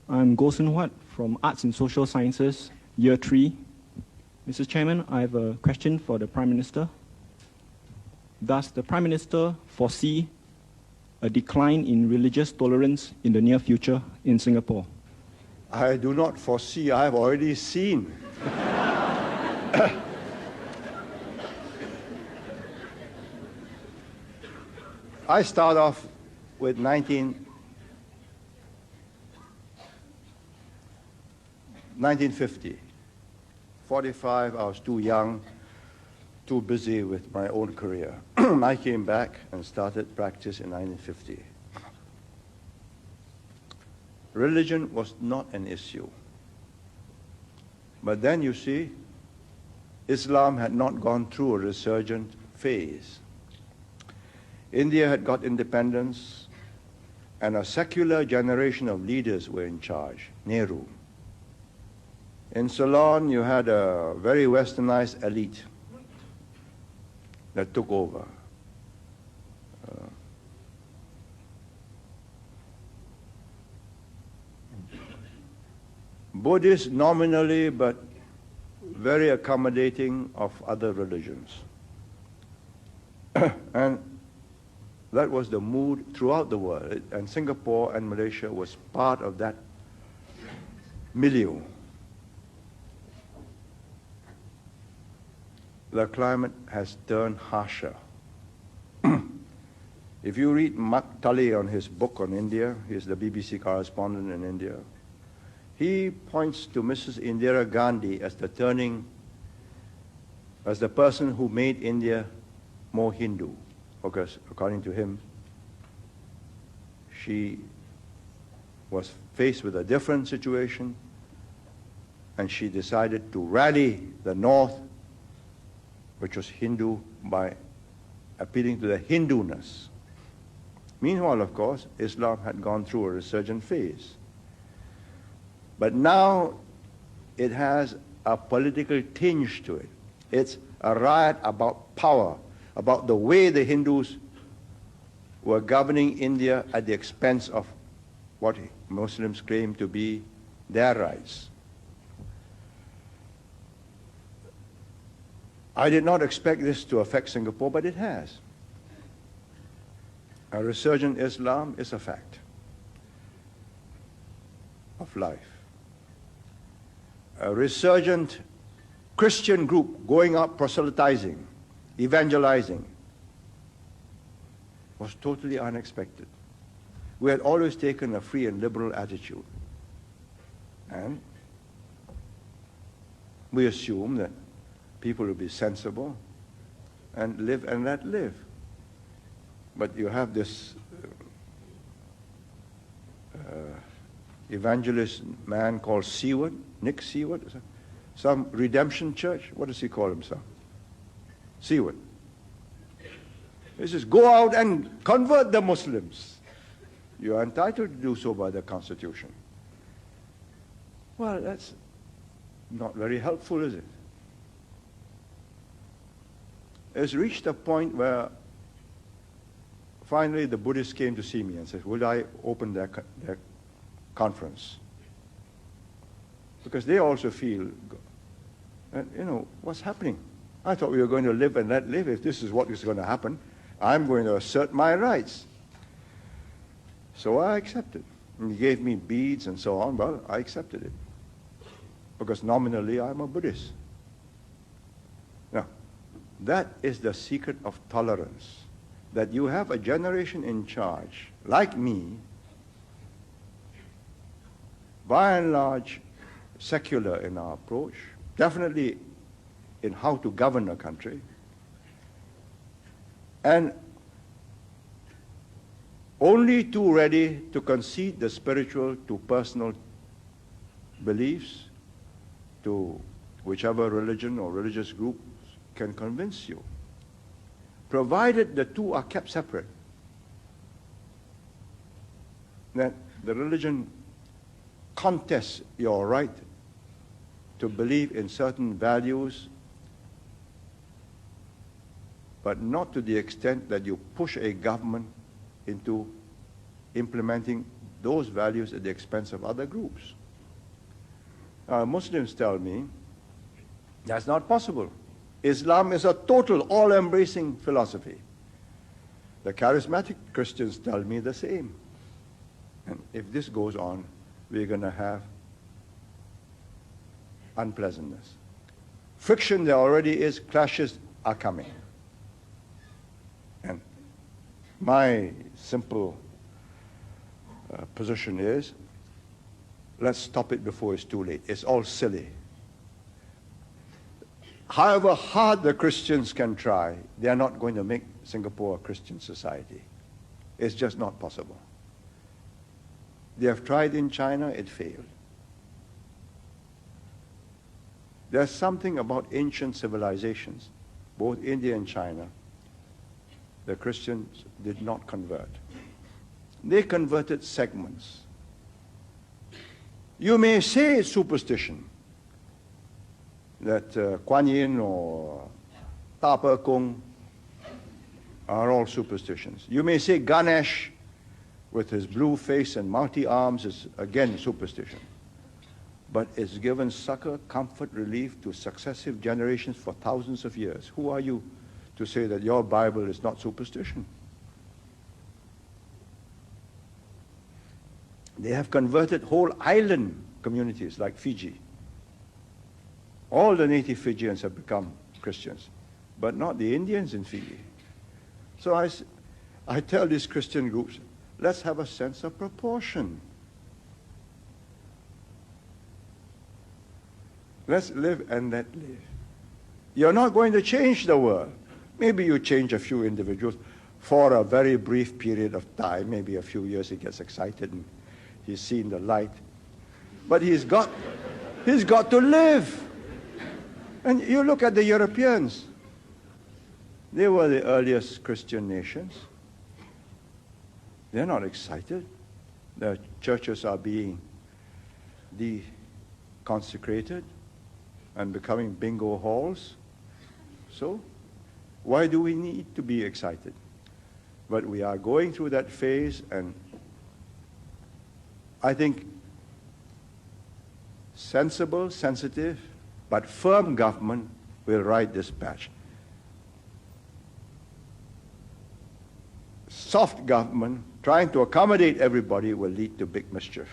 I'm Goh Sun Huat from Arts and Social Sciences, Year 3. Mr. Chairman, I have a question for the Prime Minister. Does the Prime Minister foresee a decline in religious tolerance in the near future in Singapore? I do not foresee, I have already seen. I start off with 1950. 45, I was too young, too busy with my own career. I came back and started practice in 1950. Religion was not an issue. But then you see, Islam had not gone through a resurgent phase. India had got independence, and a secular generation of leaders were in charge, Nehru. In Ceylon, you had a very westernized elite that took over. Buddhists nominally, but very accommodating of other religions. And that was the mood throughout the world, and Singapore and Malaysia was part of that milieu. The climate has turned harsher. If you read Mark Tully on his book on India, he's the BBC correspondent in India, he points to Mrs. Indira Gandhi as the person who made India more Hindu. Because according to him, she was faced with a different situation, and she decided to rally the North, which was Hindu, by appealing to the Hinduness. Meanwhile, of course, Islam had gone through a resurgent phase. But now it has a political tinge to it. It's a riot about power, about the way the Hindus were governing India at the expense of what Muslims claim to be their rights. I did not expect this to affect Singapore, but it has. A resurgent Islam is a fact of life. A resurgent Christian group going out proselytizing, evangelizing, was totally unexpected. We had always taken a free and liberal attitude. And we assume that people will be sensible and live and let live. But you have this evangelist man called Seward, Nick Seward, some redemption church. What does he call himself? Seward. He says, go out and convert the Muslims. You are entitled to do so by the Constitution. Well, that's not very helpful, is it? It's reached a point where finally the Buddhists came to see me and said, would I open their conference? Because they also feel, what's happening? I thought we were going to live and let live. If this is what is going to happen, I'm going to assert my rights. So I accepted. And he gave me beads and so on. Well, I accepted it. Because nominally I'm a Buddhist. Now, that is the secret of tolerance. That you have a generation in charge, like me, by and large secular in our approach, definitely in how to govern a country, and only too ready to concede the spiritual to personal beliefs, to whichever religion or religious group can convince you, provided the two are kept separate. That the religion contests your right to believe in certain values, but not to the extent that you push a government into implementing those values at the expense of other groups. Muslims tell me that's not possible. Islam is a total, all-embracing philosophy. The charismatic Christians tell me the same. And if this goes on, we're going to have unpleasantness. Friction there already is, clashes are coming. And my simple position is, let's stop it before it's too late. It's all silly. However hard the Christians can try, they are not going to make Singapore a Christian society. It's just not possible. They have tried in China, it failed. There's something about ancient civilizations, both India and China, the Christians did not convert. They converted segments. You may say it's superstition, that Kuan Yew or Ta Per Kung are all superstitions. You may say Ganesh, with his blue face and multi-arms, is again superstition. But it's given succor, comfort, relief to successive generations for thousands of years. Who are you to say that your Bible is not superstition? They have converted whole island communities like Fiji. All the native Fijians have become Christians, but not the Indians in Fiji. So I tell these Christian groups, let's have a sense of proportion. Let's live and let live. You're not going to change the world. Maybe you change a few individuals for a very brief period of time, maybe a few years. He gets excited and he's seen the light. But he's got to live. And you look at the Europeans. They were the earliest Christian nations. They're not excited. Their churches are being deconsecrated and becoming bingo halls. So, why do we need to be excited? But we are going through that phase, and I think sensible, sensitive, but firm government will ride this patch. Soft government, trying to accommodate everybody, will lead to big mischief.